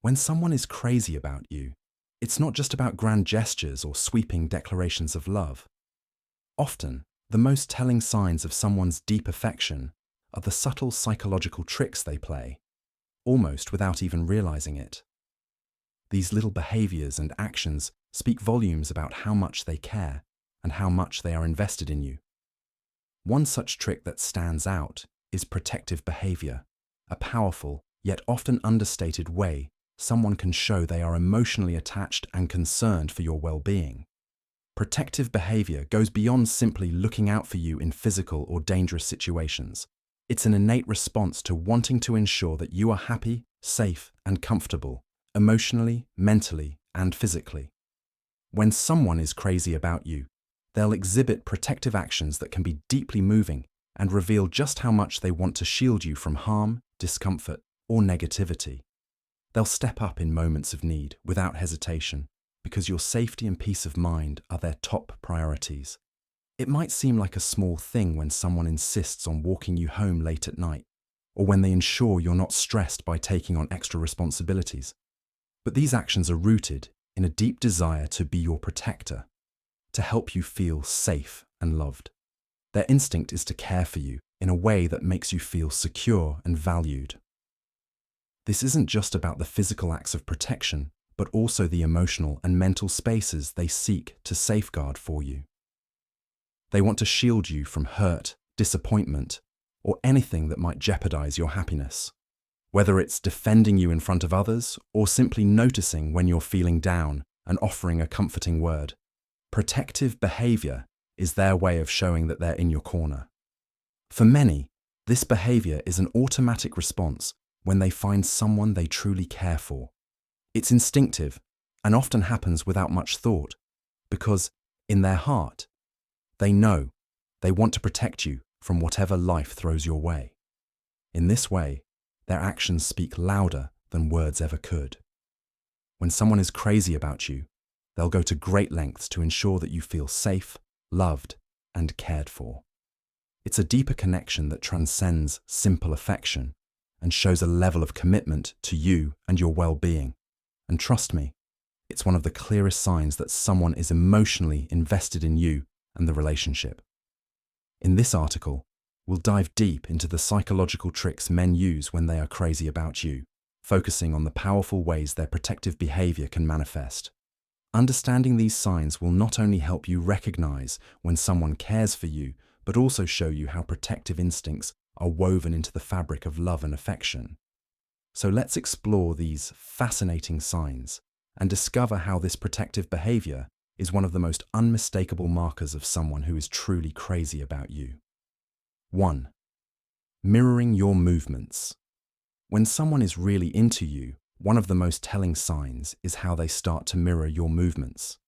When someone is crazy about you, it's not just about grand gestures or sweeping declarations of love. Often, the most telling signs of someone's deep affection are the subtle psychological tricks they play, almost without even realizing it. These little behaviors and actions speak volumes about how much they care and how much they are invested in you. One such trick that stands out is protective behavior, a powerful yet often understated way someone can show they are emotionally attached and concerned for your well-being. Protective behavior goes beyond simply looking out for you in physical or dangerous situations. It's an innate response to wanting to ensure that you are happy, safe, and comfortable, emotionally, mentally, and physically. When someone is crazy about you, they'll exhibit protective actions that can be deeply moving and reveal just how much they want to shield you from harm, discomfort, or negativity. They'll step up in moments of need without hesitation because your safety and peace of mind are their top priorities. It might seem like a small thing when someone insists on walking you home late at night, or when they ensure you're not stressed by taking on extra responsibilities. But these actions are rooted in a deep desire to be your protector, to help you feel safe and loved. Their instinct is to care for you in a way that makes you feel secure and valued. This isn't just about the physical acts of protection, but also the emotional and mental spaces they seek to safeguard for you. They want to shield you from hurt, disappointment, or anything that might jeopardize your happiness. Whether it's defending you in front of others or simply noticing when you're feeling down and offering a comforting word, protective behavior is their way of showing that they're in your corner. For many, this behavior is an automatic response when they find someone they truly care for. It's instinctive and often happens without much thought because, in their heart, they know they want to protect you from whatever life throws your way. In this way, their actions speak louder than words ever could. When someone is crazy about you, they'll go to great lengths to ensure that you feel safe, loved, and cared for. It's a deeper connection that transcends simple affection and shows a level of commitment to you and your well-being. And trust me, it's one of the clearest signs that someone is emotionally invested in you and the relationship. In this article, we'll dive deep into the psychological tricks men use when they are crazy about you, focusing on the powerful ways their protective behavior can manifest. Understanding these signs will not only help you recognize when someone cares for you, but also show you how protective instincts are woven into the fabric of love and affection. So let's explore these fascinating signs and discover how this protective behavior is one of the most unmistakable markers of someone who is truly crazy about you. 1. Mirroring your movements. When someone is really into you, one of the most telling signs is how they start to mirror your movements.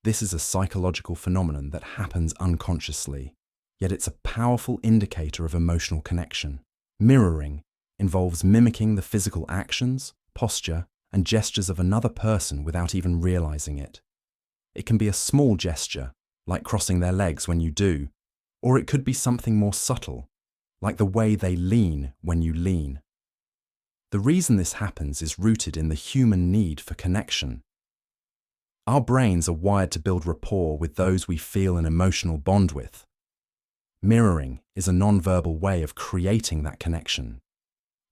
This is a psychological phenomenon that happens unconsciously, yet it's a powerful indicator of emotional connection. Mirroring involves mimicking the physical actions, posture, and gestures of another person without even realizing it. It can be a small gesture, like crossing their legs when you do, or it could be something more subtle, like the way they lean when you lean. The reason this happens is rooted in the human need for connection. Our brains are wired to build rapport with those we feel an emotional bond with. Mirroring is a non-verbal way of creating that connection.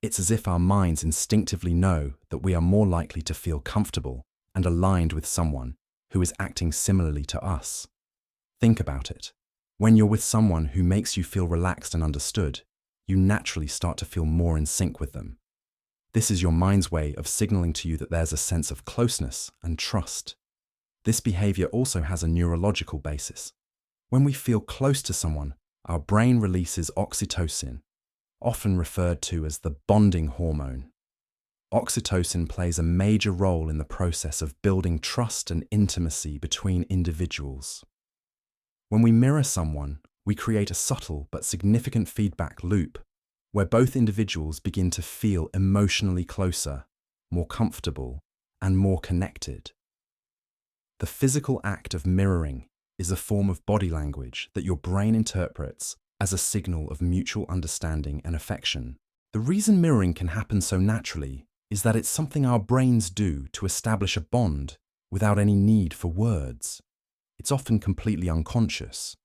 It's as if our minds instinctively know that we are more likely to feel comfortable and aligned with someone who is acting similarly to us. Think about it. When you're with someone who makes you feel relaxed and understood, you naturally start to feel more in sync with them. This is your mind's way of signaling to you that there's a sense of closeness and trust. This behavior also has a neurological basis. When we feel close to someone, our brain releases oxytocin, often referred to as the bonding hormone. Oxytocin plays a major role in the process of building trust and intimacy between individuals. When we mirror someone, we create a subtle but significant feedback loop where both individuals begin to feel emotionally closer, more comfortable, and more connected. The physical act of mirroring is a form of body language that your brain interprets as a signal of mutual understanding and affection. The reason mirroring can happen so naturally is that it's something our brains do to establish a bond without any need for words. It's often completely unconscious.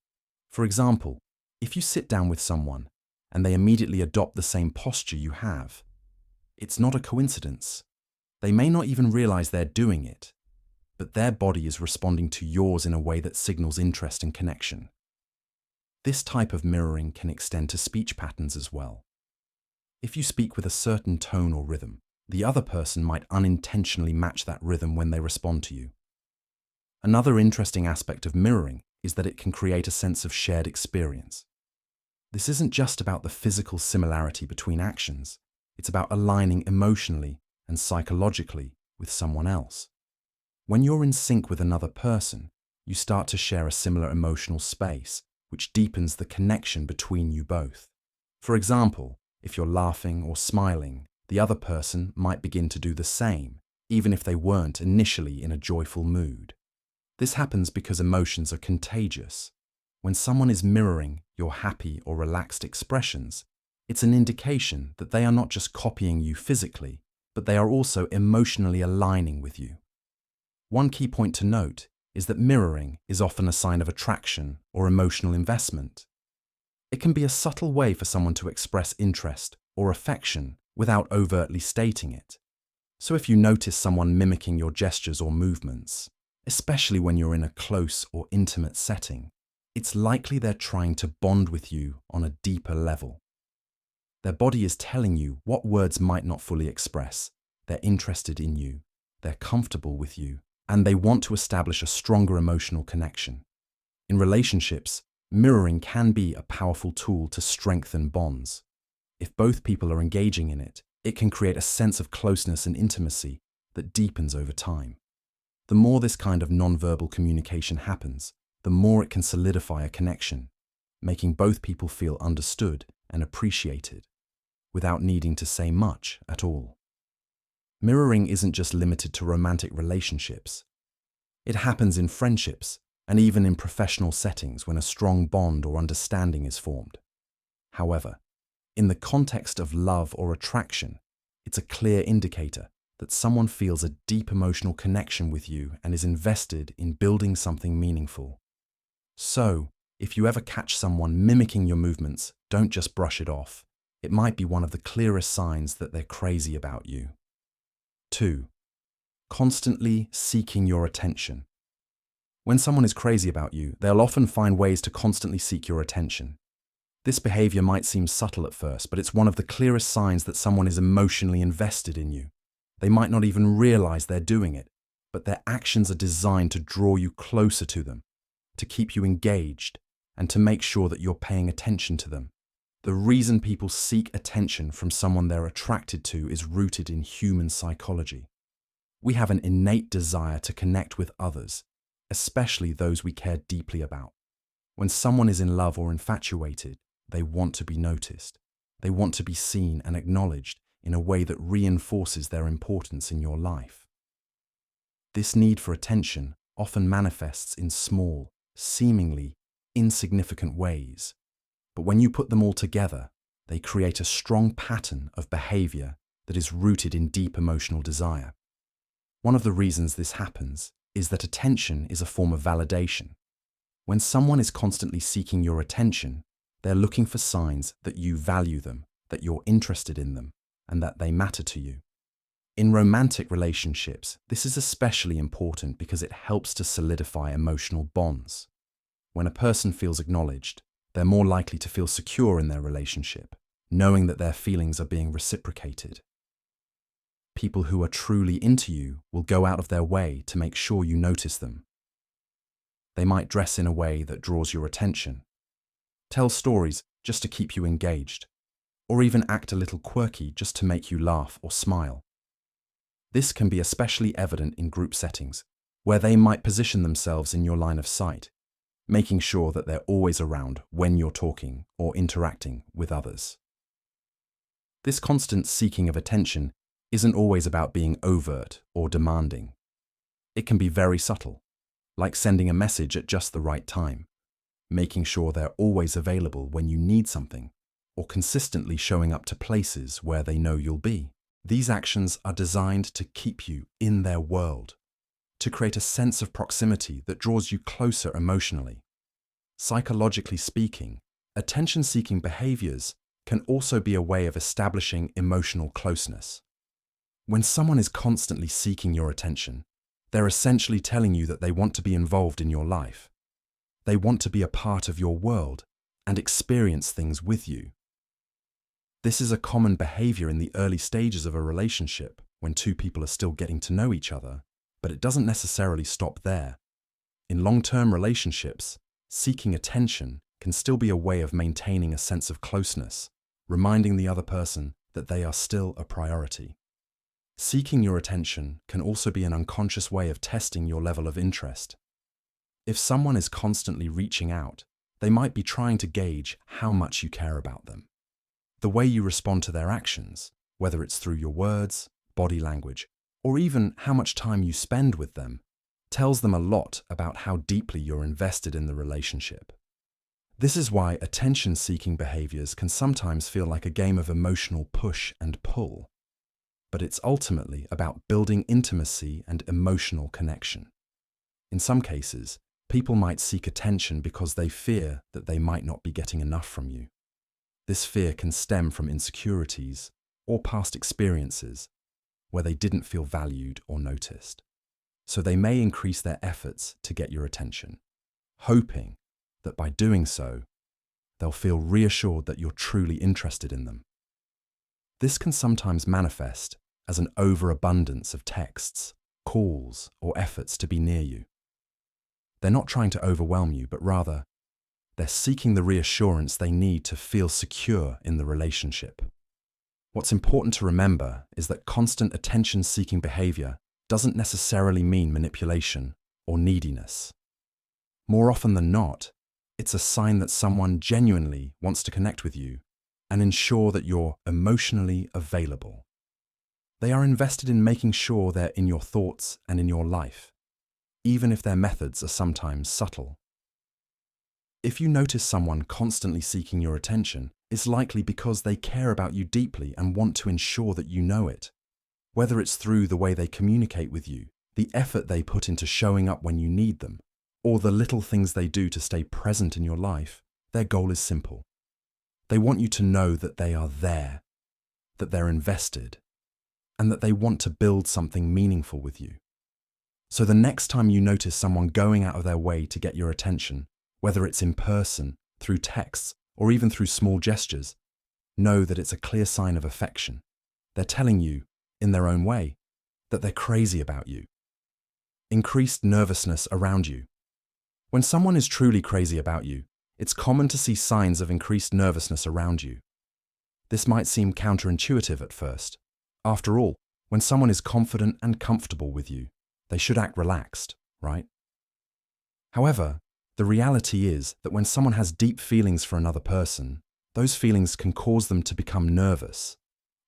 For example, if you sit down with someone and they immediately adopt the same posture you have, it's not a coincidence. They may not even realize they're doing it, but their body is responding to yours in a way that signals interest and connection. This type of mirroring can extend to speech patterns as well. If you speak with a certain tone or rhythm, the other person might unintentionally match that rhythm when they respond to you. Another interesting aspect of mirroring is that it can create a sense of shared experience. This isn't just about the physical similarity between actions, it's about aligning emotionally and psychologically with someone else. When you're in sync with another person, you start to share a similar emotional space, which deepens the connection between you both. For example, if you're laughing or smiling, the other person might begin to do the same, even if they weren't initially in a joyful mood. This happens because emotions are contagious. When someone is mirroring your happy or relaxed expressions, it's an indication that they are not just copying you physically, but they are also emotionally aligning with you. One key point to note is that mirroring is often a sign of attraction or emotional investment. It can be a subtle way for someone to express interest or affection without overtly stating it. So if you notice someone mimicking your gestures or movements, especially when you're in a close or intimate setting, it's likely they're trying to bond with you on a deeper level. Their body is telling you what words might not fully express. They're interested in you, they're comfortable with you, and they want to establish a stronger emotional connection. In relationships, mirroring can be a powerful tool to strengthen bonds. If both people are engaging in it, it can create a sense of closeness and intimacy that deepens over time. The more this kind of nonverbal communication happens, the more it can solidify a connection, making both people feel understood and appreciated, without needing to say much at all. Mirroring isn't just limited to romantic relationships. It happens in friendships and even in professional settings when a strong bond or understanding is formed. However, in the context of love or attraction, it's a clear indicator that someone feels a deep emotional connection with you and is invested in building something meaningful. So, if you ever catch someone mimicking your movements, don't just brush it off. It might be one of the clearest signs that they're crazy about you. 2. Constantly seeking your attention. When someone is crazy about you, they'll often find ways to constantly seek your attention. This behavior might seem subtle at first, but it's one of the clearest signs that someone is emotionally invested in you. They might not even realize they're doing it, but their actions are designed to draw you closer to them, to keep you engaged, and to make sure that you're paying attention to them. The reason people seek attention from someone they're attracted to is rooted in human psychology. We have an innate desire to connect with others, especially those we care deeply about. When someone is in love or infatuated, they want to be noticed. They want to be seen and acknowledged in a way that reinforces their importance in your life. This need for attention often manifests in small, seemingly insignificant ways. But when you put them all together, they create a strong pattern of behavior that is rooted in deep emotional desire. One of the reasons this happens is that attention is a form of validation. When someone is constantly seeking your attention, they're looking for signs that you value them, that you're interested in them, and that they matter to you. In romantic relationships, this is especially important because it helps to solidify emotional bonds. When a person feels acknowledged, they're more likely to feel secure in their relationship, knowing that their feelings are being reciprocated. People who are truly into you will go out of their way to make sure you notice them. They might dress in a way that draws your attention, tell stories just to keep you engaged, or even act a little quirky just to make you laugh or smile. This can be especially evident in group settings, where they might position themselves in your line of sight, making sure that they're always around when you're talking or interacting with others. This constant seeking of attention isn't always about being overt or demanding. It can be very subtle, like sending a message at just the right time, making sure they're always available when you need something, or consistently showing up to places where they know you'll be. These actions are designed to keep you in their world, to create a sense of proximity that draws you closer emotionally. Psychologically speaking, attention-seeking behaviors can also be a way of establishing emotional closeness. When someone is constantly seeking your attention, they're essentially telling you that they want to be involved in your life. They want to be a part of your world and experience things with you. This is a common behavior in the early stages of a relationship when two people are still getting to know each other, but it doesn't necessarily stop there. In long-term relationships, seeking attention can still be a way of maintaining a sense of closeness, reminding the other person that they are still a priority. Seeking your attention can also be an unconscious way of testing your level of interest. If someone is constantly reaching out, they might be trying to gauge how much you care about them. The way you respond to their actions, whether it's through your words, body language, or even how much time you spend with them, tells them a lot about how deeply you're invested in the relationship. This is why attention-seeking behaviors can sometimes feel like a game of emotional push and pull, but it's ultimately about building intimacy and emotional connection. In some cases, people might seek attention because they fear that they might not be getting enough from you. This fear can stem from insecurities or past experiences where they didn't feel valued or noticed. So they may increase their efforts to get your attention, hoping that by doing so, they'll feel reassured that you're truly interested in them. This can sometimes manifest as an overabundance of texts, calls, or efforts to be near you. They're not trying to overwhelm you, but rather, they're seeking the reassurance they need to feel secure in the relationship. What's important to remember is that constant attention-seeking behavior doesn't necessarily mean manipulation or neediness. More often than not, it's a sign that someone genuinely wants to connect with you and ensure that you're emotionally available. They are invested in making sure they're in your thoughts and in your life, even if their methods are sometimes subtle. If you notice someone constantly seeking your attention, it's likely because they care about you deeply and want to ensure that you know it. Whether it's through the way they communicate with you, the effort they put into showing up when you need them, or the little things they do to stay present in your life, their goal is simple. They want you to know that they are there, that they're invested, and that they want to build something meaningful with you. So the next time you notice someone going out of their way to get your attention, whether it's in person, through texts, or even through small gestures, know that it's a clear sign of affection. They're telling you, in their own way, that they're crazy about you. Increased nervousness around you. When someone is truly crazy about you, it's common to see signs of increased nervousness around you. This might seem counterintuitive at first. After all, when someone is confident and comfortable with you, they should act relaxed, right? However, the reality is that when someone has deep feelings for another person, those feelings can cause them to become nervous,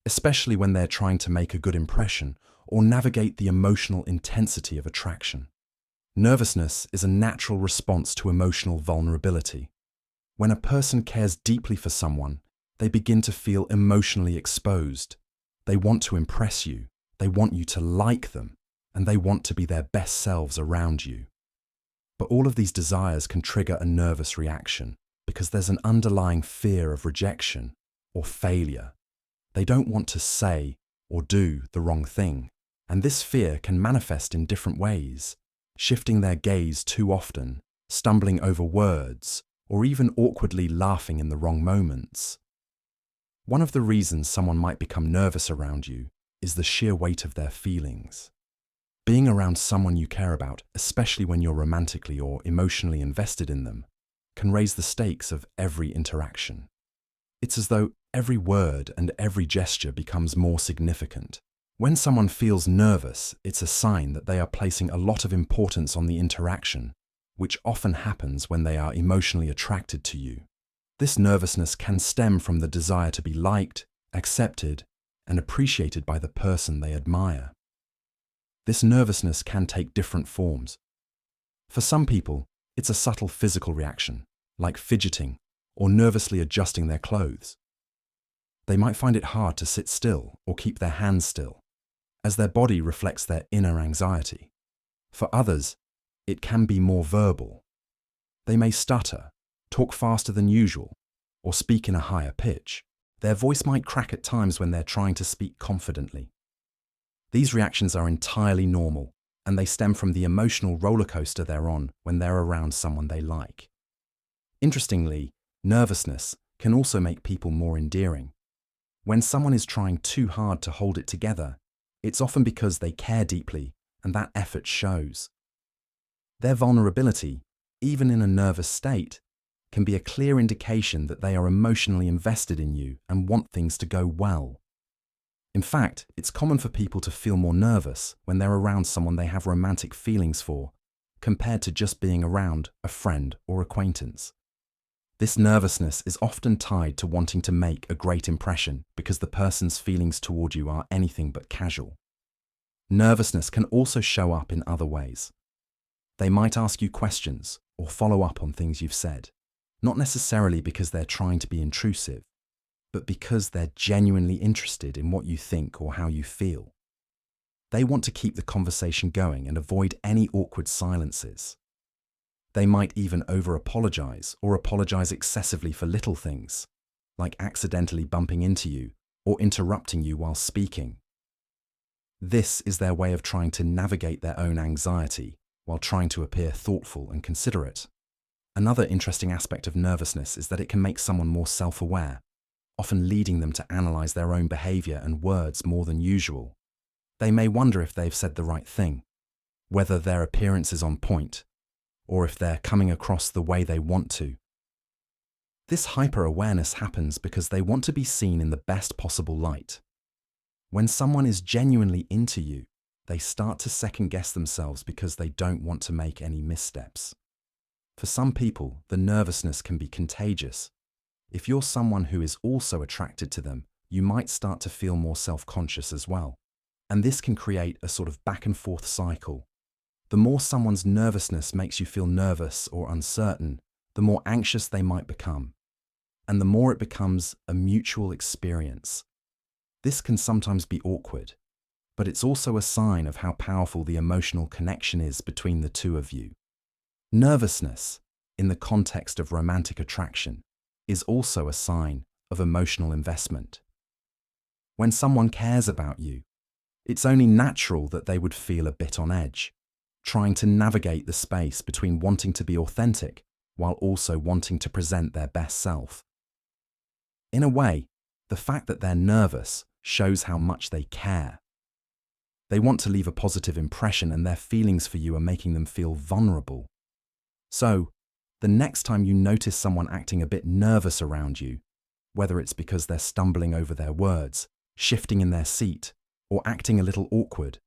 especially when they're trying to make a good impression or navigate the emotional intensity of attraction. Nervousness is a natural response to emotional vulnerability. When a person cares deeply for someone, they begin to feel emotionally exposed. They want to impress you, they want you to like them, and they want to be their best selves around you. But all of these desires can trigger a nervous reaction because there's an underlying fear of rejection or failure. They don't want to say or do the wrong thing, and this fear can manifest in different ways, shifting their gaze too often, stumbling over words, or even awkwardly laughing in the wrong moments. One of the reasons someone might become nervous around you is the sheer weight of their feelings. Being around someone you care about, especially when you're romantically or emotionally invested in them, can raise the stakes of every interaction. It's as though every word and every gesture becomes more significant. When someone feels nervous, it's a sign that they are placing a lot of importance on the interaction, which often happens when they are emotionally attracted to you. This nervousness can stem from the desire to be liked, accepted, and appreciated by the person they admire. This nervousness can take different forms. For some people, it's a subtle physical reaction, like fidgeting or nervously adjusting their clothes. They might find it hard to sit still or keep their hands still, as their body reflects their inner anxiety. For others, it can be more verbal. They may stutter, talk faster than usual, or speak in a higher pitch. Their voice might crack at times when they're trying to speak confidently. These reactions are entirely normal, and they stem from the emotional roller coaster they're on when they're around someone they like. Interestingly, nervousness can also make people more endearing. When someone is trying too hard to hold it together, it's often because they care deeply, and that effort shows. Their vulnerability, even in a nervous state, can be a clear indication that they are emotionally invested in you and want things to go well. In fact, it's common for people to feel more nervous when they're around someone they have romantic feelings for, compared to just being around a friend or acquaintance. This nervousness is often tied to wanting to make a great impression because the person's feelings toward you are anything but casual. Nervousness can also show up in other ways. They might ask you questions or follow up on things you've said, not necessarily because they're trying to be intrusive, but because they're genuinely interested in what you think or how you feel. They want to keep the conversation going and avoid any awkward silences. They might even over-apologize or apologize excessively for little things, like accidentally bumping into you or interrupting you while speaking. This is their way of trying to navigate their own anxiety while trying to appear thoughtful and considerate. Another interesting aspect of nervousness is that it can make someone more self-aware, often leading them to analyze their own behavior and words more than usual. They may wonder if they've said the right thing, whether their appearance is on point, or if they're coming across the way they want to. This hyper-awareness happens because they want to be seen in the best possible light. When someone is genuinely into you, they start to second-guess themselves because they don't want to make any missteps. For some people, the nervousness can be contagious. If you're someone who is also attracted to them, you might start to feel more self-conscious as well. And this can create a sort of back-and-forth cycle. The more someone's nervousness makes you feel nervous or uncertain, the more anxious they might become, and the more it becomes a mutual experience. This can sometimes be awkward, but it's also a sign of how powerful the emotional connection is between the two of you. Nervousness, in the context of romantic attraction, is also a sign of emotional investment. When someone cares about you, it's only natural that they would feel a bit on edge, trying to navigate the space between wanting to be authentic while also wanting to present their best self. In a way, the fact that they're nervous shows how much they care. They want to leave a positive impression, and their feelings for you are making them feel vulnerable. So, the next time you notice someone acting a bit nervous around you, whether it's because they're stumbling over their words, shifting in their seat, or acting a little awkward,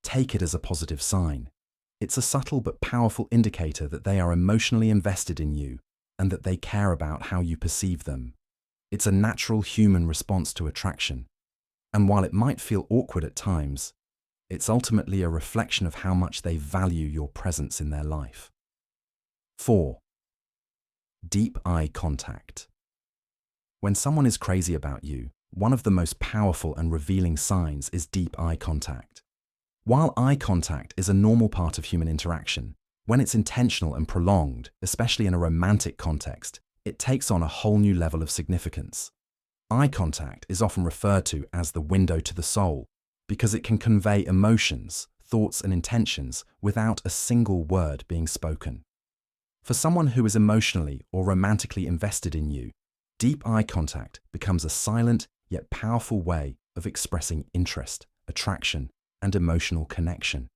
take it as a positive sign. It's a subtle but powerful indicator that they are emotionally invested in you and that they care about how you perceive them. It's a natural human response to attraction. And while it might feel awkward at times, it's ultimately a reflection of how much they value your presence in their life. 4. Deep eye contact. When someone is crazy about you, one of the most powerful and revealing signs is deep eye contact. While eye contact is a normal part of human interaction, when it's intentional and prolonged, especially in a romantic context, it takes on a whole new level of significance. Eye contact is often referred to as the window to the soul because it can convey emotions, thoughts, and intentions without a single word being spoken. For someone who is emotionally or romantically invested in you, deep eye contact becomes a silent yet powerful way of expressing interest, attraction, and emotional connection.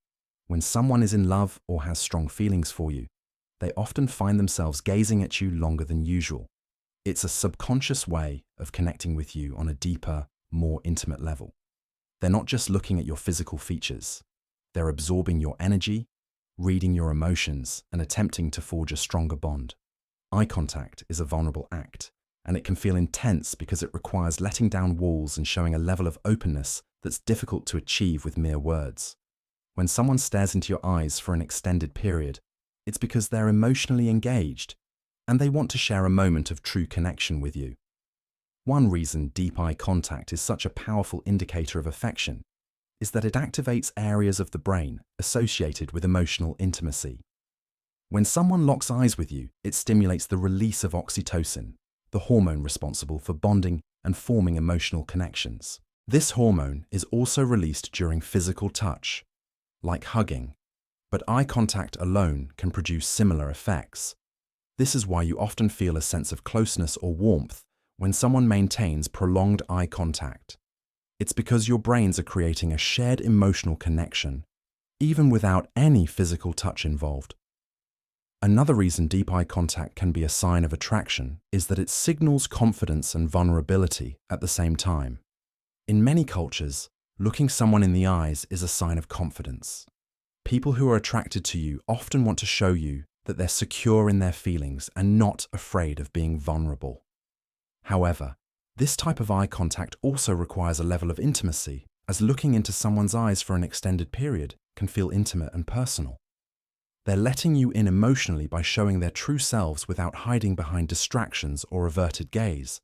When someone is in love or has strong feelings for you, they often find themselves gazing at you longer than usual. It's a subconscious way of connecting with you on a deeper, more intimate level. They're not just looking at your physical features. They're absorbing your energy, reading your emotions, and attempting to forge a stronger bond. Eye contact is a vulnerable act, and it can feel intense because it requires letting down walls and showing a level of openness that's difficult to achieve with mere words. When someone stares into your eyes for an extended period, it's because they're emotionally engaged, and they want to share a moment of true connection with you. One reason deep eye contact is such a powerful indicator of affection is that it activates areas of the brain associated with emotional intimacy. When someone locks eyes with you, it stimulates the release of oxytocin, the hormone responsible for bonding and forming emotional connections. This hormone is also released during physical touch, like hugging, but eye contact alone can produce similar effects. This is why you often feel a sense of closeness or warmth when someone maintains prolonged eye contact. It's because your brains are creating a shared emotional connection, even without any physical touch involved. Another reason deep eye contact can be a sign of attraction is that it signals confidence and vulnerability at the same time. In many cultures, looking someone in the eyes is a sign of confidence. People who are attracted to you often want to show you that they're secure in their feelings and not afraid of being vulnerable. However, this type of eye contact also requires a level of intimacy, as looking into someone's eyes for an extended period can feel intimate and personal. They're letting you in emotionally by showing their true selves without hiding behind distractions or averted gaze.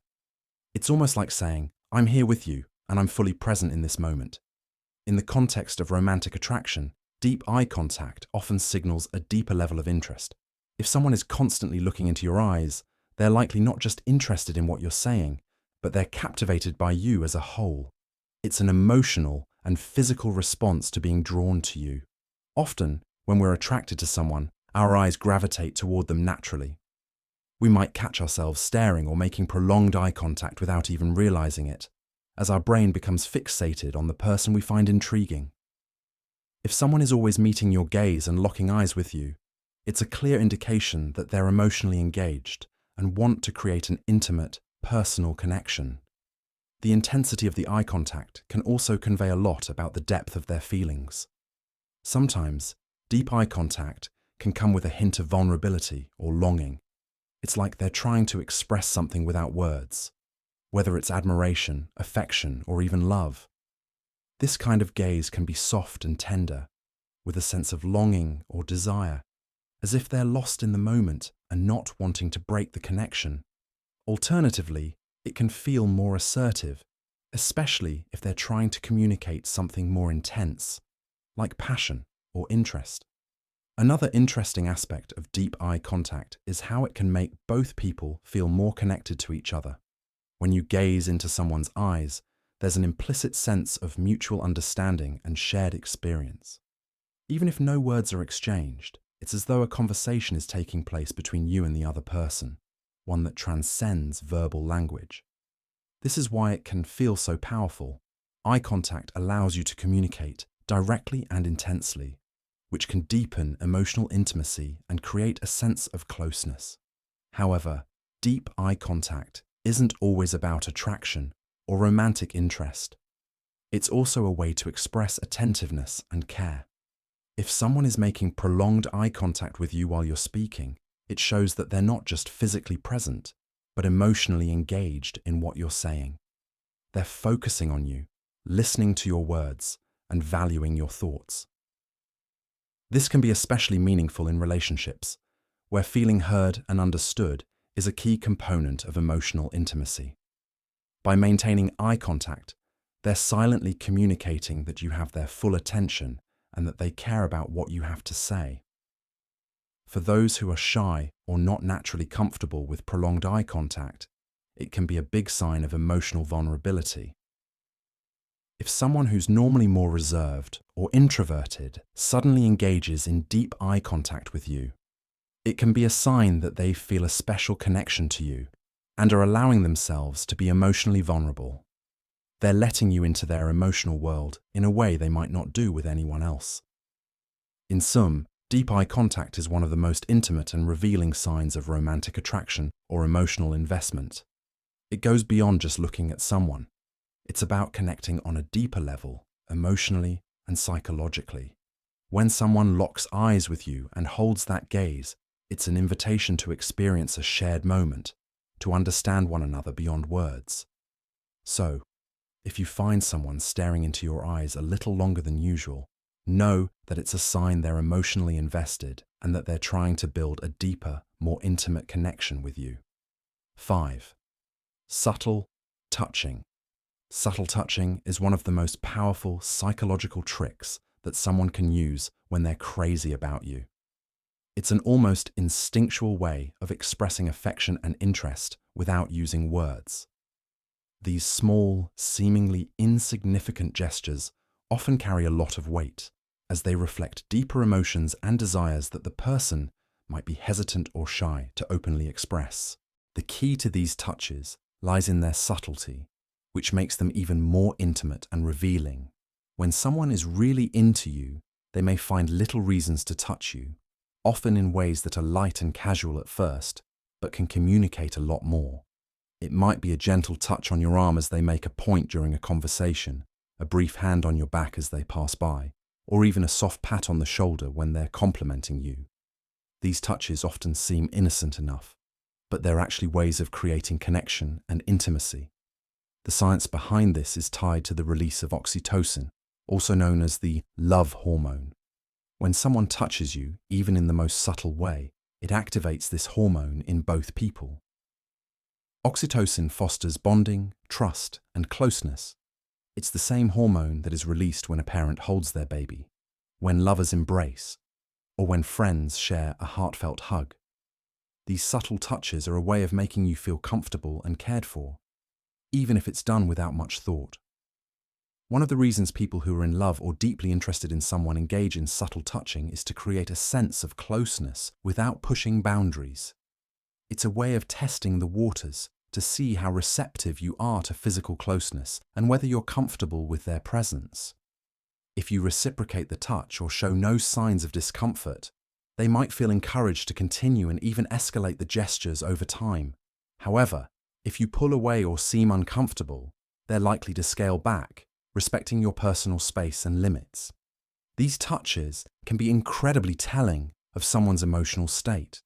It's almost like saying, "I'm here with you, and I'm fully present in this moment." In the context of romantic attraction, deep eye contact often signals a deeper level of interest. If someone is constantly looking into your eyes, they're likely not just interested in what you're saying, but they're captivated by you as a whole. It's an emotional and physical response to being drawn to you. Often, when we're attracted to someone, our eyes gravitate toward them naturally. We might catch ourselves staring or making prolonged eye contact without even realizing it, as our brain becomes fixated on the person we find intriguing. If someone is always meeting your gaze and locking eyes with you, it's a clear indication that they're emotionally engaged and want to create an intimate, personal connection. The intensity of the eye contact can also convey a lot about the depth of their feelings. Sometimes, deep eye contact can come with a hint of vulnerability or longing. It's like they're trying to express something without words, whether it's admiration, affection, or even love. This kind of gaze can be soft and tender, with a sense of longing or desire, as if they're lost in the moment and not wanting to break the connection. Alternatively, it can feel more assertive, especially if they're trying to communicate something more intense, like passion or interest. Another interesting aspect of deep eye contact is how it can make both people feel more connected to each other. When you gaze into someone's eyes, there's an implicit sense of mutual understanding and shared experience. Even if no words are exchanged, it's as though a conversation is taking place between you and the other person, one that transcends verbal language. This is why it can feel so powerful. Eye contact allows you to communicate directly and intensely, which can deepen emotional intimacy and create a sense of closeness. However, deep eye contact isn't always about attraction or romantic interest. It's also a way to express attentiveness and care. If someone is making prolonged eye contact with you while you're speaking, it shows that they're not just physically present, but emotionally engaged in what you're saying. They're focusing on you, listening to your words, and valuing your thoughts. This can be especially meaningful in relationships, where feeling heard and understood is a key component of emotional intimacy. By maintaining eye contact, they're silently communicating that you have their full attention and that they care about what you have to say. For those who are shy or not naturally comfortable with prolonged eye contact, it can be a big sign of emotional vulnerability. If someone who's normally more reserved or introverted suddenly engages in deep eye contact with you, it can be a sign that they feel a special connection to you and are allowing themselves to be emotionally vulnerable. They're letting you into their emotional world in a way they might not do with anyone else. In sum, deep eye contact is one of the most intimate and revealing signs of romantic attraction or emotional investment. It goes beyond just looking at someone. It's about connecting on a deeper level, emotionally and psychologically. When someone locks eyes with you and holds that gaze, it's an invitation to experience a shared moment, to understand one another beyond words. So, if you find someone staring into your eyes a little longer than usual, know that it's a sign they're emotionally invested and that they're trying to build a deeper, more intimate connection with you. 5. Subtle touching. Subtle touching is one of the most powerful psychological tricks that someone can use when they're crazy about you. It's an almost instinctual way of expressing affection and interest without using words. These small, seemingly insignificant gestures often carry a lot of weight, as they reflect deeper emotions and desires that the person might be hesitant or shy to openly express. The key to these touches lies in their subtlety, which makes them even more intimate and revealing. When someone is really into you, they may find little reasons to touch you, often in ways that are light and casual at first, but can communicate a lot more. It might be a gentle touch on your arm as they make a point during a conversation, a brief hand on your back as they pass by, or even a soft pat on the shoulder when they're complimenting you. These touches often seem innocent enough, but they're actually ways of creating connection and intimacy. The science behind this is tied to the release of oxytocin, also known as the love hormone. When someone touches you, even in the most subtle way, it activates this hormone in both people. Oxytocin fosters bonding, trust, and closeness. It's the same hormone that is released when a parent holds their baby, when lovers embrace, or when friends share a heartfelt hug. These subtle touches are a way of making you feel comfortable and cared for, even if it's done without much thought. One of the reasons people who are in love or deeply interested in someone engage in subtle touching is to create a sense of closeness without pushing boundaries. It's a way of testing the waters to see how receptive you are to physical closeness and whether you're comfortable with their presence. If you reciprocate the touch or show no signs of discomfort, they might feel encouraged to continue and even escalate the gestures over time. However, if you pull away or seem uncomfortable, they're likely to scale back, respecting your personal space and limits. These touches can be incredibly telling of someone's emotional state.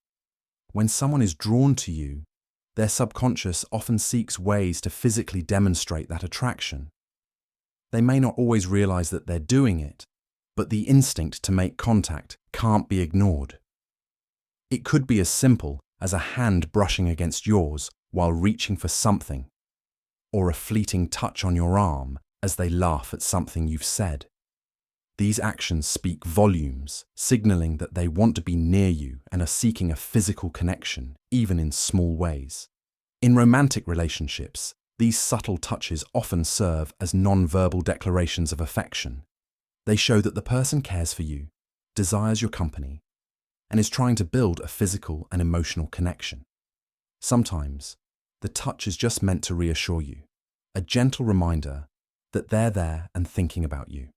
When someone is drawn to you, their subconscious often seeks ways to physically demonstrate that attraction. They may not always realize that they're doing it, but the instinct to make contact can't be ignored. It could be as simple as a hand brushing against yours while reaching for something, or a fleeting touch on your arm as they laugh at something you've said. These actions speak volumes, signaling that they want to be near you and are seeking a physical connection, even in small ways. In romantic relationships, these subtle touches often serve as non-verbal declarations of affection. They show that the person cares for you, desires your company, and is trying to build a physical and emotional connection. Sometimes, the touch is just meant to reassure you, a gentle reminder that they're there and thinking about you.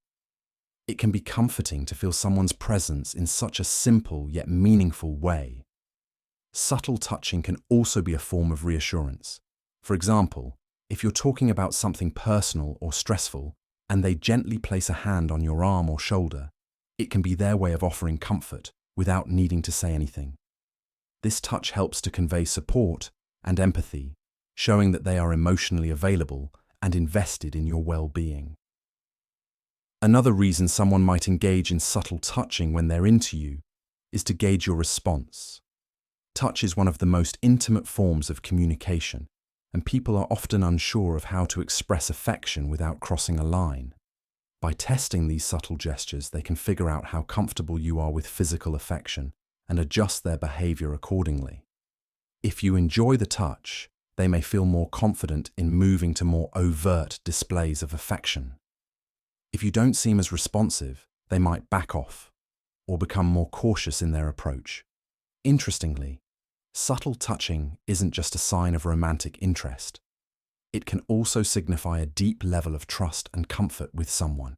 It can be comforting to feel someone's presence in such a simple yet meaningful way. Subtle touching can also be a form of reassurance. For example, if you're talking about something personal or stressful and they gently place a hand on your arm or shoulder, it can be their way of offering comfort without needing to say anything. This touch helps to convey support and empathy, showing that they are emotionally available and invested in your well-being. Another reason someone might engage in subtle touching when they're into you is to gauge your response. Touch is one of the most intimate forms of communication, and people are often unsure of how to express affection without crossing a line. By testing these subtle gestures, they can figure out how comfortable you are with physical affection and adjust their behavior accordingly. If you enjoy the touch, they may feel more confident in moving to more overt displays of affection. If you don't seem as responsive, they might back off or become more cautious in their approach. Interestingly, subtle touching isn't just a sign of romantic interest. It can also signify a deep level of trust and comfort with someone.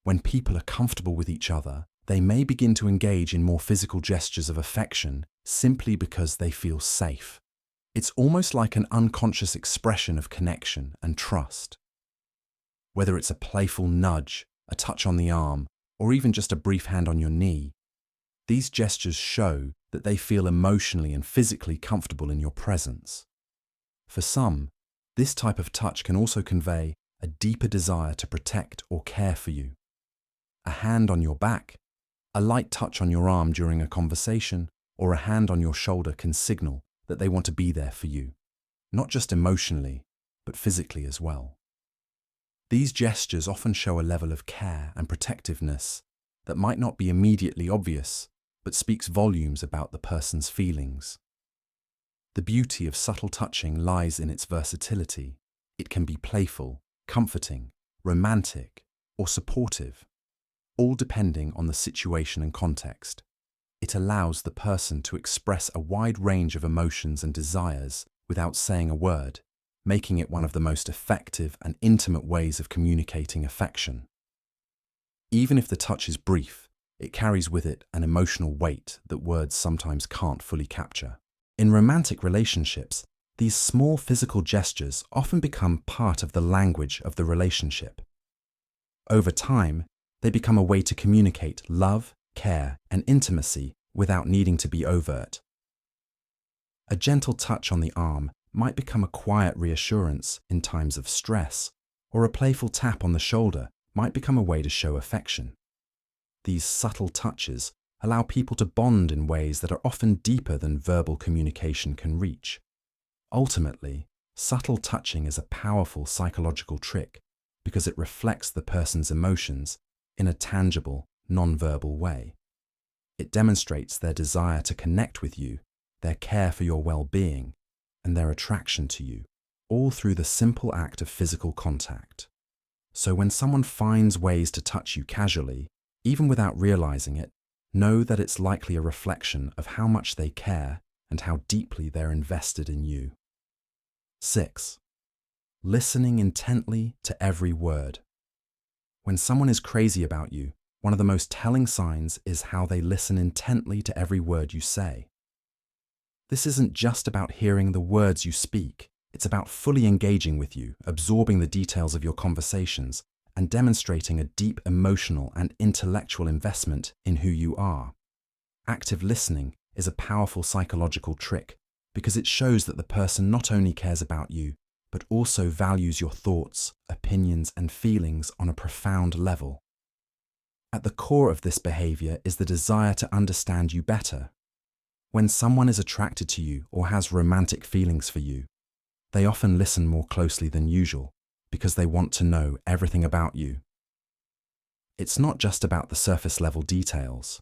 When people are comfortable with each other, they may begin to engage in more physical gestures of affection simply because they feel safe. It's almost like an unconscious expression of connection and trust. Whether it's a playful nudge, a touch on the arm, or even just a brief hand on your knee, these gestures show that they feel emotionally and physically comfortable in your presence. For some, this type of touch can also convey a deeper desire to protect or care for you. A hand on your back, a light touch on your arm during a conversation, or a hand on your shoulder can signal that they want to be there for you, not just emotionally, but physically as well. These gestures often show a level of care and protectiveness that might not be immediately obvious, but speaks volumes about the person's feelings. The beauty of subtle touching lies in its versatility. It can be playful, comforting, romantic, or supportive, all depending on the situation and context. It allows the person to express a wide range of emotions and desires without saying a word, making it one of the most effective and intimate ways of communicating affection. Even if the touch is brief, it carries with it an emotional weight that words sometimes can't fully capture. In romantic relationships, these small physical gestures often become part of the language of the relationship. Over time, they become a way to communicate love, care, and intimacy without needing to be overt. A gentle touch on the arm might become a quiet reassurance in times of stress, or a playful tap on the shoulder might become a way to show affection. These subtle touches allow people to bond in ways that are often deeper than verbal communication can reach. Ultimately, subtle touching is a powerful psychological trick because it reflects the person's emotions in a tangible, non-verbal way. It demonstrates their desire to connect with you, their care for your well-being, and their attraction to you, all through the simple act of physical contact. So when someone finds ways to touch you casually, even without realizing it, know that it's likely a reflection of how much they care and how deeply they're invested in you. 6. Listening intently to every word. When someone is crazy about you, one of the most telling signs is how they listen intently to every word you say. This isn't just about hearing the words you speak, it's about fully engaging with you, absorbing the details of your conversations, and demonstrating a deep emotional and intellectual investment in who you are. Active listening is a powerful psychological trick because it shows that the person not only cares about you, but also values your thoughts, opinions, and feelings on a profound level. At the core of this behavior is the desire to understand you better. When someone is attracted to you or has romantic feelings for you, they often listen more closely than usual because they want to know everything about you. It's not just about the surface-level details.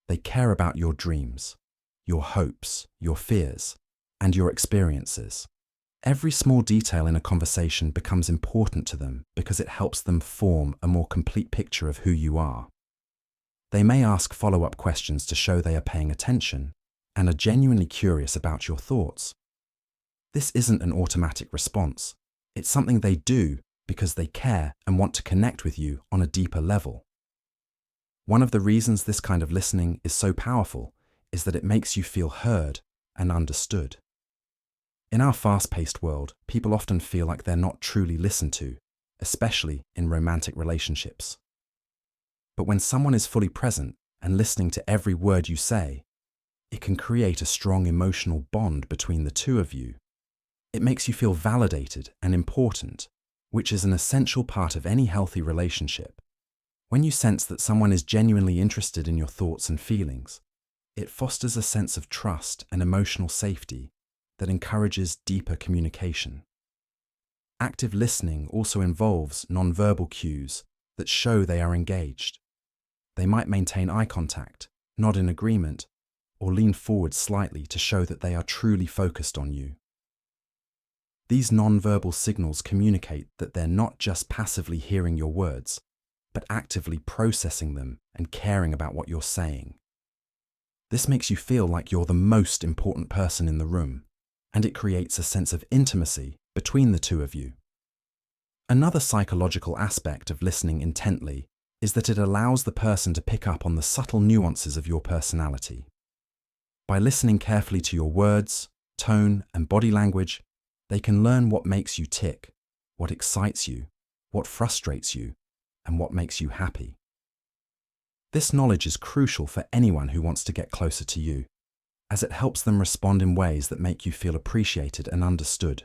They care about your dreams, your hopes, your fears, and your experiences. Every small detail in a conversation becomes important to them because it helps them form a more complete picture of who you are. They may ask follow-up questions to show they are paying attention and are genuinely curious about your thoughts. This isn't an automatic response. It's something they do because they care and want to connect with you on a deeper level. One of the reasons this kind of listening is so powerful is that it makes you feel heard and understood. In our fast-paced world, people often feel like they're not truly listened to, especially in romantic relationships. But when someone is fully present and listening to every word you say, it can create a strong emotional bond between the two of you. It makes you feel validated and important, which is an essential part of any healthy relationship. When you sense that someone is genuinely interested in your thoughts and feelings, it fosters a sense of trust and emotional safety that encourages deeper communication. Active listening also involves nonverbal cues that show they are engaged. They might maintain eye contact, nod in agreement, or lean forward slightly to show that they are truly focused on you. These nonverbal signals communicate that they're not just passively hearing your words, but actively processing them and caring about what you're saying. This makes you feel like you're the most important person in the room, and it creates a sense of intimacy between the two of you. Another psychological aspect of listening intently is that it allows the person to pick up on the subtle nuances of your personality. By listening carefully to your words, tone, and body language, they can learn what makes you tick, what excites you, what frustrates you, and what makes you happy. This knowledge is crucial for anyone who wants to get closer to you, as it helps them respond in ways that make you feel appreciated and understood.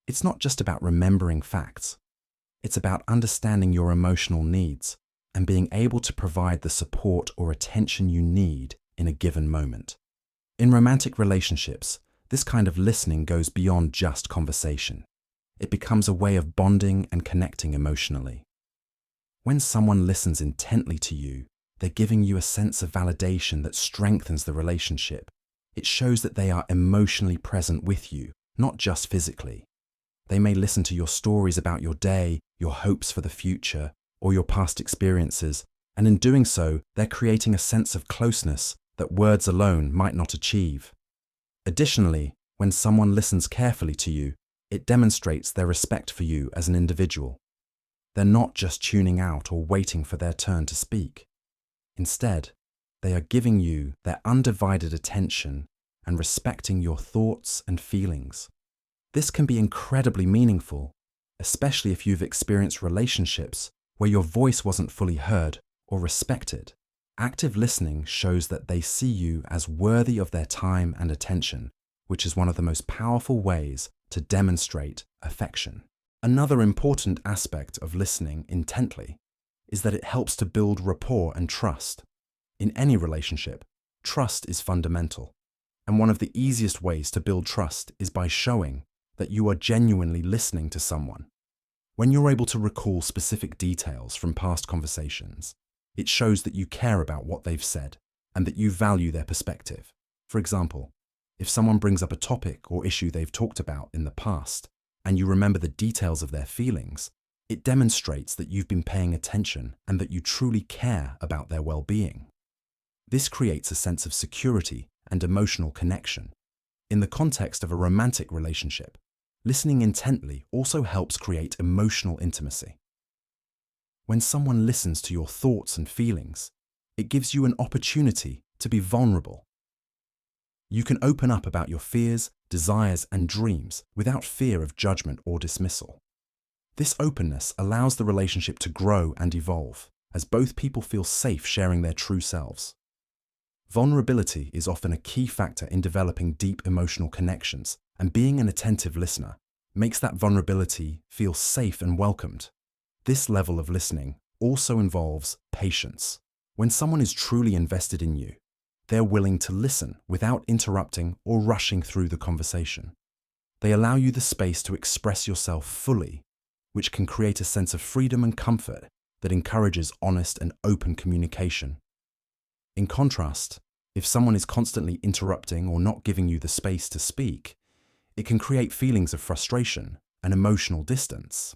It's not just about remembering facts. It's about understanding your emotional needs and being able to provide the support or attention you need in a given moment. In romantic relationships, this kind of listening goes beyond just conversation. it becomes a way of bonding and connecting emotionally. When someone listens intently to you, they're giving you a sense of validation that strengthens the relationship. It shows that they are emotionally present with you, not just physically. They may listen to your stories about your day, your hopes for the future, or your past experiences, and in doing so, they're creating a sense of closeness that words alone might not achieve. Additionally, when someone listens carefully to you, it demonstrates their respect for you as an individual. They're not just tuning out or waiting for their turn to speak. Instead, they are giving you their undivided attention and respecting your thoughts and feelings. This can be incredibly meaningful, especially if you've experienced relationships where your voice wasn't fully heard or respected. Active listening shows that they see you as worthy of their time and attention, which is one of the most powerful ways to demonstrate affection. Another important aspect of listening intently is that it helps to build rapport and trust. In any relationship, trust is fundamental, and one of the easiest ways to build trust is by showing that you are genuinely listening to someone. When you're able to recall specific details from past conversations, it shows that you care about what they've said and that you value their perspective. For example, if someone brings up a topic or issue they've talked about in the past, and you remember the details of their feelings, it demonstrates that you've been paying attention and that you truly care about their well-being. This creates a sense of security and emotional connection. In the context of a romantic relationship, listening intently also helps create emotional intimacy. When someone listens to your thoughts and feelings, it gives you an opportunity to be vulnerable. You can open up about your fears, desires, and dreams without fear of judgment or dismissal. This openness allows the relationship to grow and evolve, as both people feel safe sharing their true selves. Vulnerability is often a key factor in developing deep emotional connections, and being an attentive listener makes that vulnerability feel safe and welcomed. This level of listening also involves patience. When someone is truly invested in you, they're willing to listen without interrupting or rushing through the conversation. They allow you the space to express yourself fully, which can create a sense of freedom and comfort that encourages honest and open communication. In contrast, if someone is constantly interrupting or not giving you the space to speak, it can create feelings of frustration and emotional distance.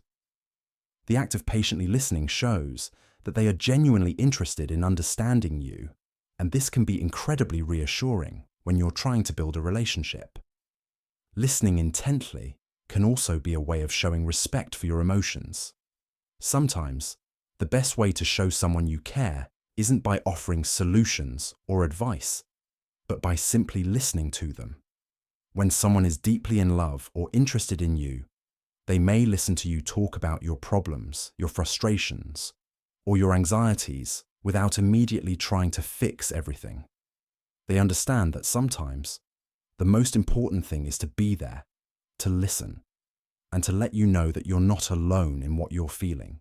The act of patiently listening shows that they are genuinely interested in understanding you, and this can be incredibly reassuring when you're trying to build a relationship. Listening intently can also be a way of showing respect for your emotions. Sometimes, the best way to show someone you care isn't by offering solutions or advice, but by simply listening to them. When someone is deeply in love or interested in you, they may listen to you talk about your problems, your frustrations, or your anxieties without immediately trying to fix everything. They understand that sometimes the most important thing is to be there, to listen, and to let you know that you're not alone in what you're feeling.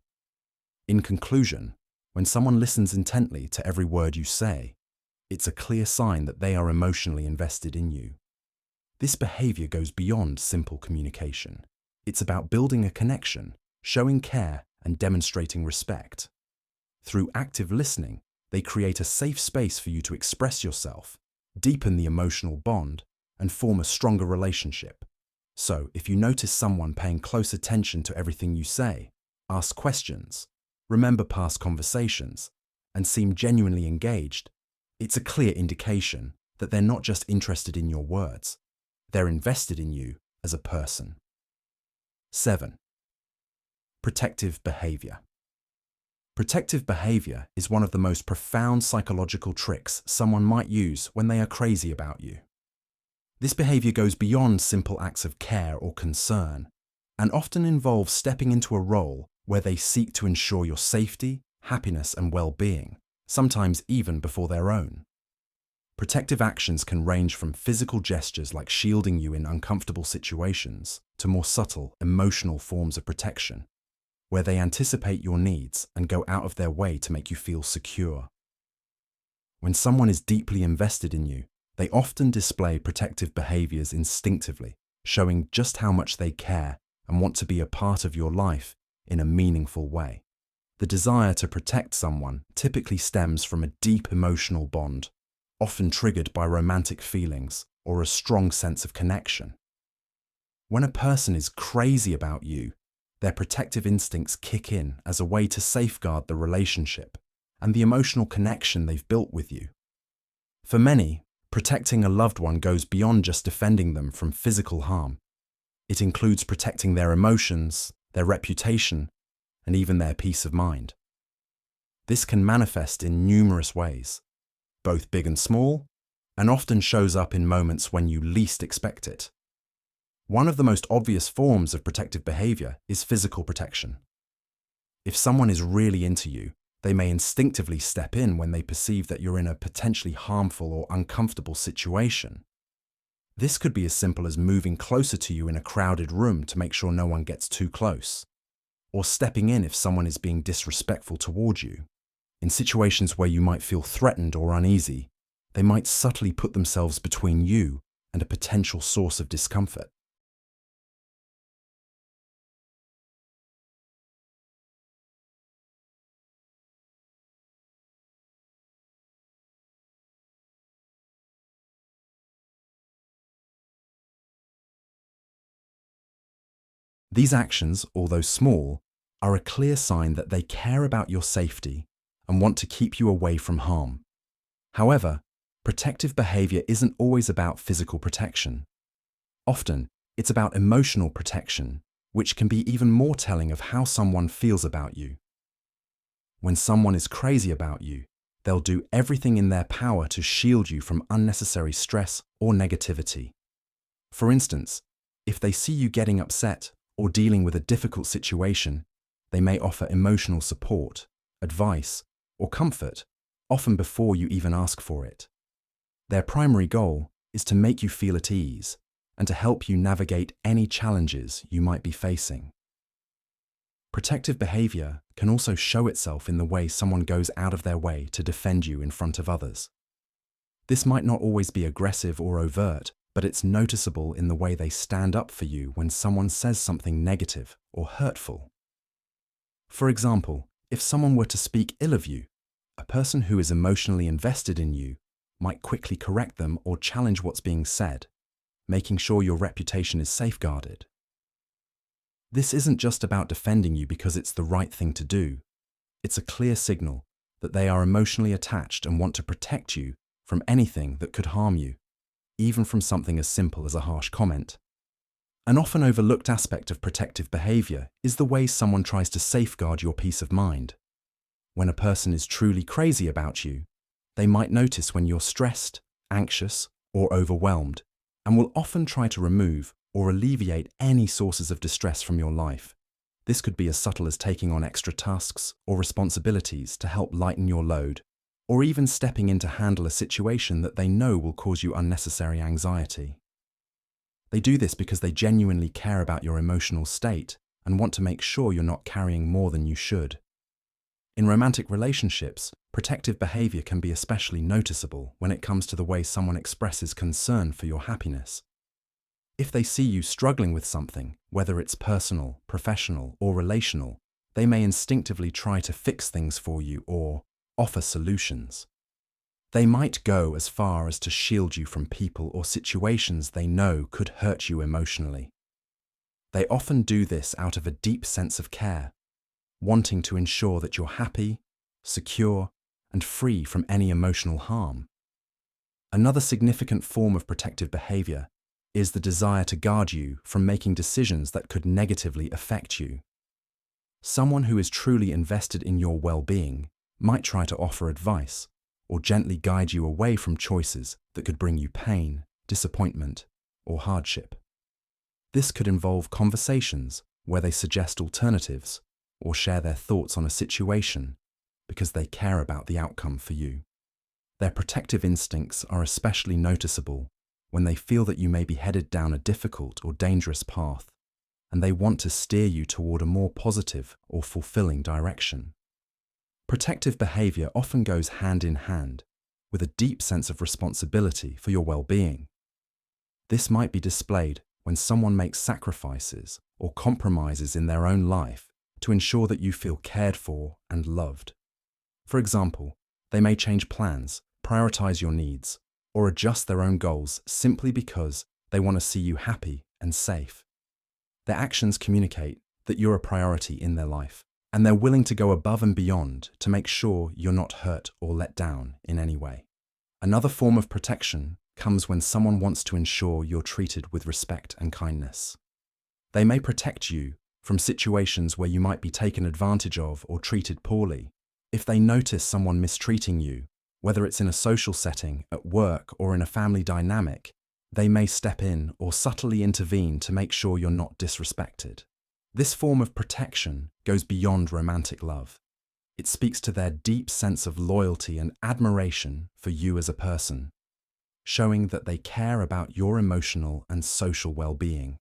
In conclusion, when someone listens intently to every word you say, it's a clear sign that they are emotionally invested in you. This behavior goes beyond simple communication. It's about building a connection, showing care, and demonstrating respect. Through active listening, they create a safe space for you to express yourself, deepen the emotional bond, and form a stronger relationship. So, if you notice someone paying close attention to everything you say, ask questions, remember past conversations, and seem genuinely engaged, it's a clear indication that they're not just interested in your words, they're invested in you as a person. 7. Protective behavior. Protective behavior is one of the most profound psychological tricks someone might use when they are crazy about you. This behavior goes beyond simple acts of care or concern, and often involves stepping into a role where they seek to ensure your safety, happiness, and well-being, sometimes even before their own. Protective actions can range from physical gestures like shielding you in uncomfortable situations to more subtle, emotional forms of protection, where they anticipate your needs and go out of their way to make you feel secure. When someone is deeply invested in you, they often display protective behaviors instinctively, showing just how much they care and want to be a part of your life in a meaningful way. The desire to protect someone typically stems from a deep emotional bond, often triggered by romantic feelings or a strong sense of connection. When a person is crazy about you, their protective instincts kick in as a way to safeguard the relationship and the emotional connection they've built with you. For many, protecting a loved one goes beyond just defending them from physical harm. It includes protecting their emotions, their reputation, and even their peace of mind. This can manifest in numerous ways, both big and small, and often shows up in moments when you least expect it. One of the most obvious forms of protective behavior is physical protection. If someone is really into you, they may instinctively step in when they perceive that you're in a potentially harmful or uncomfortable situation. This could be as simple as moving closer to you in a crowded room to make sure no one gets too close, or stepping in if someone is being disrespectful toward you. In situations where you might feel threatened or uneasy, they might subtly put themselves between you and a potential source of discomfort. These actions, although small, are a clear sign that they care about your safety and want to keep you away from harm. However, protective behavior isn't always about physical protection. Often, it's about emotional protection, which can be even more telling of how someone feels about you. When someone is crazy about you, they'll do everything in their power to shield you from unnecessary stress or negativity. For instance, if they see you getting upset or dealing with a difficult situation, they may offer emotional support, advice, or comfort, often before you even ask for it. Their primary goal is to make you feel at ease and to help you navigate any challenges you might be facing. Protective behavior can also show itself in the way someone goes out of their way to defend you in front of others. This might not always be aggressive or overt, but it's noticeable in the way they stand up for you when someone says something negative or hurtful. For example, if someone were to speak ill of you, a person who is emotionally invested in you might quickly correct them or challenge what's being said, making sure your reputation is safeguarded. This isn't just about defending you because it's the right thing to do. It's a clear signal that they are emotionally attached and want to protect you from anything that could harm you, even from something as simple as a harsh comment. An often overlooked aspect of protective behavior is the way someone tries to safeguard your peace of mind. When a person is truly crazy about you, they might notice when you're stressed, anxious, or overwhelmed, and will often try to remove or alleviate any sources of distress from your life. This could be as subtle as taking on extra tasks or responsibilities to help lighten your load, or even stepping in to handle a situation that they know will cause you unnecessary anxiety. They do this because they genuinely care about your emotional state and want to make sure you're not carrying more than you should. In romantic relationships, protective behavior can be especially noticeable when it comes to the way someone expresses concern for your happiness. If they see you struggling with something, whether it's personal, professional, or relational, they may instinctively try to fix things for you or offer solutions. They might go as far as to shield you from people or situations they know could hurt you emotionally. They often do this out of a deep sense of care, wanting to ensure that you're happy, secure, and free from any emotional harm. Another significant form of protective behavior is the desire to guard you from making decisions that could negatively affect you. Someone who is truly invested in your well-being might try to offer advice or gently guide you away from choices that could bring you pain, disappointment, or hardship. This could involve conversations where they suggest alternatives or share their thoughts on a situation because they care about the outcome for you. Their protective instincts are especially noticeable when they feel that you may be headed down a difficult or dangerous path, and they want to steer you toward a more positive or fulfilling direction. Protective behavior often goes hand in hand with a deep sense of responsibility for your well-being. This might be displayed when someone makes sacrifices or compromises in their own life to ensure that you feel cared for and loved. For example, they may change plans, prioritize your needs, or adjust their own goals simply because they want to see you happy and safe. Their actions communicate that you're a priority in their life, and they're willing to go above and beyond to make sure you're not hurt or let down in any way. Another form of protection comes when someone wants to ensure you're treated with respect and kindness. They may protect you from situations where you might be taken advantage of or treated poorly. If they notice someone mistreating you, whether it's in a social setting, at work, or in a family dynamic, they may step in or subtly intervene to make sure you're not disrespected. This form of protection goes beyond romantic love. It speaks to their deep sense of loyalty and admiration for you as a person, showing that they care about your emotional and social well-being.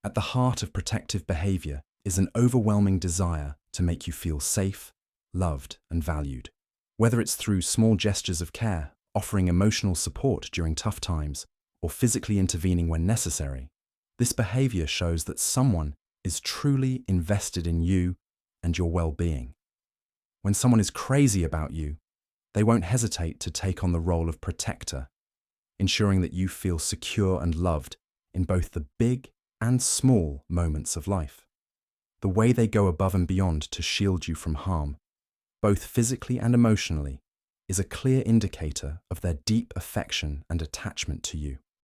At the heart of protective behavior is an overwhelming desire to make you feel safe, loved, and valued. Whether it's through small gestures of care, offering emotional support during tough times, or physically intervening when necessary, this behavior shows that someone is truly invested in you and your well-being. When someone is crazy about you, they won't hesitate to take on the role of protector, ensuring that you feel secure and loved in both the big and small moments of life. The way they go above and beyond to shield you from harm, both physically and emotionally, is a clear indicator of their deep affection and attachment to you.